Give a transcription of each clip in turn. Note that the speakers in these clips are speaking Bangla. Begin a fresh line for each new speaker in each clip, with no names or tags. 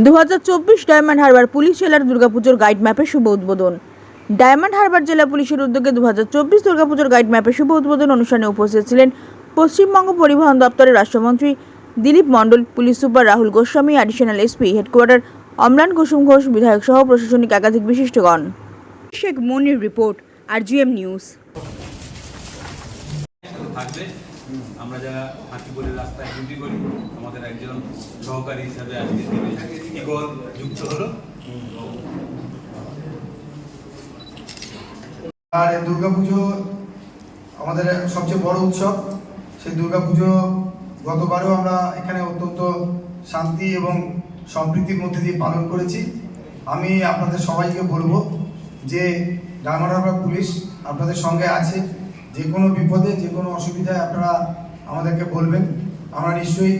2024 ডায়মন্ড হারবার পুলিশ জেলার দুর্গাপুজোর গাইড ম্যাপের শুভ উদ্বোধন। ডায়মন্ড হারবার জেলা পুলিশের উদ্যোগে 2024 দুর্গাপুজোর গাইড ম্যাপের শুভ উদ্বোধন অনুষ্ঠানে উপস্থিত ছিলেন পশ্চিমবঙ্গ পরিবহন দপ্তরের রাষ্ট্রমন্ত্রী Dilip Mondal, police super Rahul Goswami, additional SP headquarter Amlan Kusum Ghosh, বিধায়ক সহ প্রশাসনিক একাধিক বিশিষ্টগণ। Sheikh Monir report, RGM news.
থাকবে। আমরা যারা হাতিপুরের রাস্তায় ডিউটি করি, আমাদের একজন সহকারী হিসাবে আজকে ইগল যুক্ত হলো।
আর দুর্গাপুজো আমাদের সবচেয়ে বড় উৎসব। সেই দুর্গাপুজো গতবারও আমরা এখানে অত্যন্ত শান্তি এবং সম্প্রীতির মধ্যে দিয়ে পালন করেছি। আমি আপনাদের সবাইকে বলবো যে ডায়মন্ড হারবার পুলিশ আপনাদের সঙ্গে আছে। যে কোনো বিপদে, যে কোনো অসুবিধায় আপনারা আমাদেরকে বলবেন, আমরা নিশ্চয়ই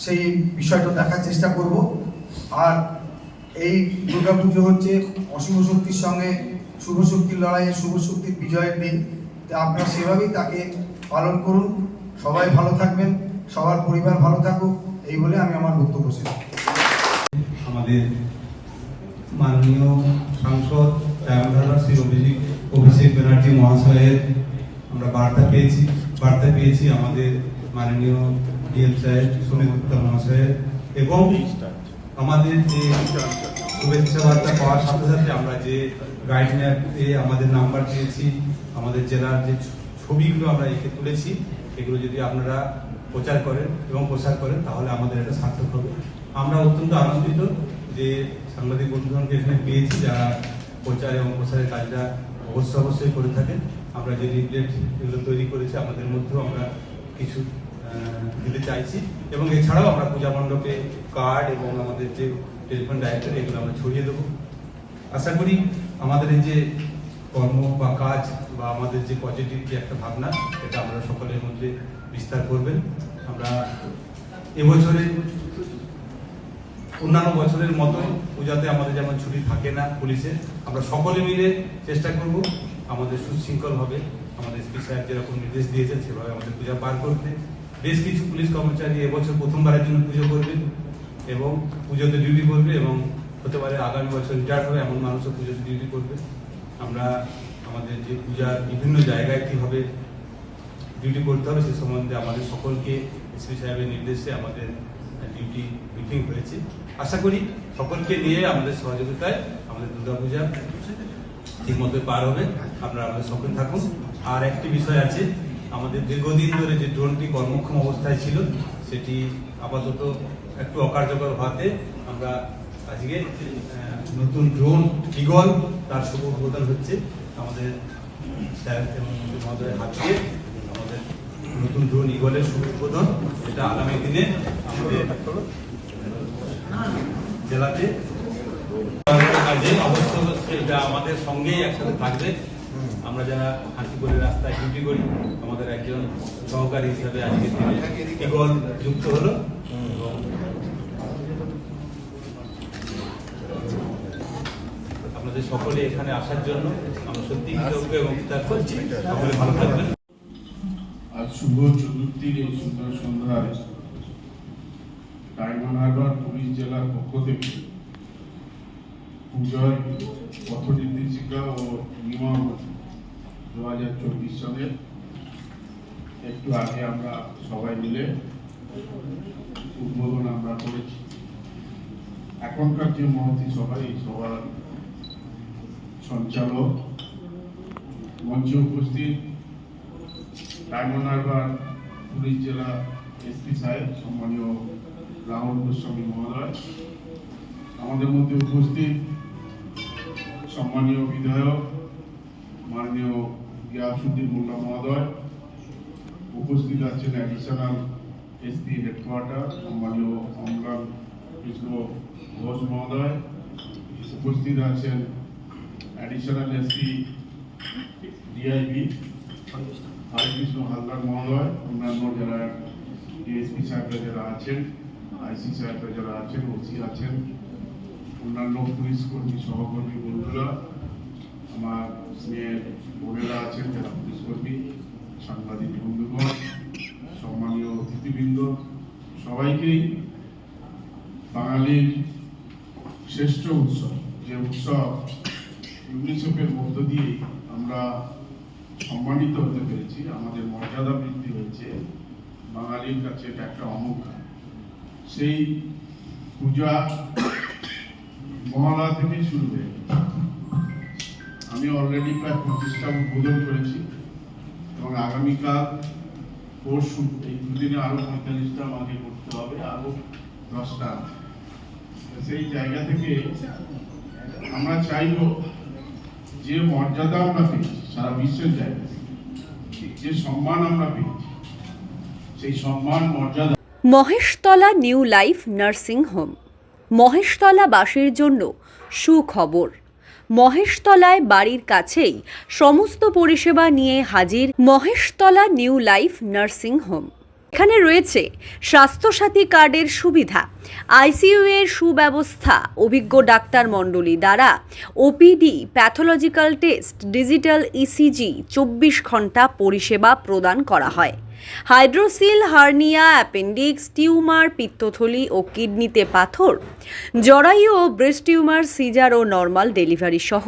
সেই বিষয়টা দেখার চেষ্টা করব। আর এই দুর্গাপুজো হচ্ছে অশুভ শক্তির সঙ্গে শুভ শক্তির লড়াইয়ে শুভ শক্তির বিজয়ের দিন। আপনারা সেভাবেই তাকে পালন করুন। সবাই ভালো থাকবেন, সবার পরিবার ভালো থাকুক, এই বলে আমি আমার বক্তব্য শেষ।
আমাদের মাননীয় সাংসদ ডায়মন্ড হারবার শ্রী অভিষেক ব্যানার্জি মহাশয়ের আমরা বার্তা পেয়েছি আমাদের মাননীয় ডিএম সাহেব সুনীল গুপ্তা মহাশয়ের, এবং আমাদের যে শুভেচ্ছা বার্তা পাওয়ার সাথে সাথে আমরা যে গাইড ম্যাপে আমাদের নাম্বার দিয়েছি, আমাদের জেলার যে ছবিগুলো আমরা এঁকে তুলেছি, এগুলো যদি আপনারা প্রচার করেন এবং প্রসার করেন তাহলে আমাদের এটা সার্থক হবে। আমরা অত্যন্ত আনন্দিত যে সাংবাদিক বন্ধুগণকে এখানে পেয়েছি যারা প্রচার এবং প্রসারের কাজটা অবশ্যই করে থাকেন। আমরা যে লিফলেট এগুলো তৈরি করেছি আমাদের মধ্যেও আমরা কিছু দিতে চাইছি, এবং এছাড়াও আমরা পূজা মণ্ডপে কার্ড এবং আমাদের যে টেলিফোন ডাইরেক্টরি এগুলো আমরা ছড়িয়ে দেবো। আশা করি আমাদের এই যে কর্ম বা কাজ বা আমাদের যে পজিটিভ যে একটা ভাবনা, এটা আমরা সকলের মধ্যে বিস্তার করবেন। আমরা এবছরে অন্যান্য বছরের মতো পূজাতে আমাদের যেমন ছুটি থাকে না পুলিশের, আমরা সকলে মিলে চেষ্টা করব আমাদের সুশৃঙ্খলভাবে আমাদের এসপি সাহেব যেরকম নির্দেশ দিয়েছেন সেভাবে আমাদের পূজা পার করতে। বেশ কিছু পুলিশ কর্মচারী এবছর প্রথমবারের জন্য পুজো করবেন এবং পুজোতে ডিউটি করবে, এবং হতে পারে আগামী বছর রিটায়ার হবে এমন মানুষও পুজোতে ডিউটি করবে। আমরা আমাদের যে পূজার বিভিন্ন জায়গায় কীভাবে ডিউটি করতে হবে সে সম্বন্ধে আমাদের সকলকে এসপি সাহেবের নির্দেশে আমাদের ডিউটি মিটিং হয়েছে। আশা করি সকলকে নিয়ে আমাদের সহযোগিতায় আমাদের দুর্গাপূজা ঠিক মতো পার হবে। আপনারা আমাদের সকলে থাকুন। আর একটি বিষয় আছে, আমাদের দীর্ঘদিন ধরে যে ড্রোনটি কর্মক্ষম অবস্থায় ছিল সেটি আপাতত একটু অকার্যকর হওয়াতে আমরা আজকে নতুন ড্রোন ইগল তার শুভ উদ্বোধন হচ্ছে আমাদের স্যার এবং মহোদয়ের হাত দিয়ে। আমাদের নতুন ড্রোন ইগলের শুভ উদ্বোধন, এটা আগামী দিনে আমাদের জেলাতে অবশ্যই এটা আমাদের সঙ্গেই একসাথে থাকবে। আমরা যারা হাতিপুরের রাস্তায় ডিউটি করি, আমাদের একজন সহকারী হিসাবে আজকে ইগল যুক্ত হলো। আপনাদের সকলে এখানে আসার জন্য আমরা সত্যি কৃতজ্ঞ এবং কৃতজ্ঞ। সকলে ভালো থাকবেন।
আজ শুভ চতুর্থীর এই সুন্দর সন্ধ্যায় ডায়মন্ড হারবার পুলিশ জেলার পক্ষ থেকে পূজার পথ নির্দেশিকা ও নিয়ম 2024 সালের একটু আগে আমরা সবাই মিলে উদ্বোধন আমরা করেছি। এখনকার যে মহতী সভা, এই সভার সঞ্চালক, মঞ্চে উপস্থিত ডায়মন্ড হারবার পুলিশ জেলা এসপি সাহেব সম্মানীয় রাহুল গোস্বামী মহোদয়, আমাদের মধ্যে উপস্থিত সম্মানীয় বিধায়ক মাননীয় গিয়াসউদ্দিন মোল্লা মহোদয়, উপস্থিত আছেন অ্যাডিশনাল এসপি হেডকোয়ার্টার সম্মানীয় অম্লান কৃষ্ণ ঘোষ মহোদয়, উপস্থিত আছেন additional SP DIB Harekrishna Haldar মহোদয়, অন্যান্য যারা ডিএসপি সাহেবরা যারা আছেন, আইসি সাহেবরা যারা আছেন, ওসি আছেন, অন্যান্য পুলিশ কর্মী সহকর্মী বন্ধুরা, আমার স্নেহের বোনেরা আছেন যারা পুলিশ কর্মী, সাংবাদিক বন্ধুগণ, সম্মানীয় অতিথিবৃন্দ, সবাইকেই বাঙালি বাঙালির শ্রেষ্ঠ উৎসব, যে উৎসব ইউনিসেফের মধ্য দিয়ে আমরা সম্মানিত হতে পেরেছি, আমাদের মর্যাদা বৃদ্ধি হয়েছে, বাঙালির কাছে এটা একটা অমুখা। সেই পূজা মহালয়া থেকেই শুরু হয়ে গেছে। আমি অলরেডি প্রায় 25টা উদ্বোধন করেছি এবং আগামীকাল পরশু এই দুদিনে আরো 45টা আমাকে করতে হবে, আরো 10টা। সেই জায়গা থেকে আমরা চাইব যে মর্যাদা আমরা পেয়েছি সারা বিশ্বের জায়গা থেকে, যে সম্মান আমরা পেয়েছি, সেই সম্মান মর্যাদা
Maheshtala new life nursing home. মহেশতলাবাসীর জন্য সুখবর। মহেশতলায় বাড়ির কাছেই সমস্ত পরিষেবা নিয়ে হাজির Maheshtala new life nursing home. এখানে রয়েছে স্বাস্থ্যসাথী কার্ডের সুবিধা, আইসিইউ এর সুব্যবস্থা, অভিজ্ঞ ডাক্তার মণ্ডলী দ্বারা OPD, pathological test, digital ECG 24 ঘন্টা পরিষেবা প্রদান করা হয়। হাইড্রোসিল, হার্নিয়া, অ্যাপেন্ডিক্স, টিউমার, পিত্তথলি ও কিডনিতে পাথর, জরায়ু ও ব্রেস্ট টিউমার, সিজার ও নর্মাল ডেলিভারি সহ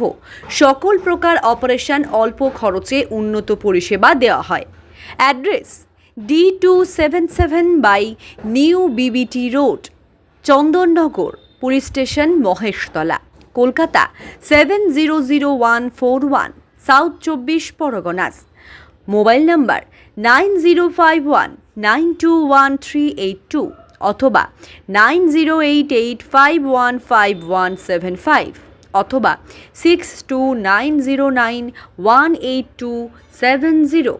সকল প্রকার অপারেশন অল্প খরচে উন্নত পরিষেবা দেওয়া হয়। Address D277 by new BBT road, Chandannagar, police station, Maheshtala, Kolkata 700141, south 24 Parganas. Mobile number 9051921382 অথবা 9088515175 অথবা 6290918270।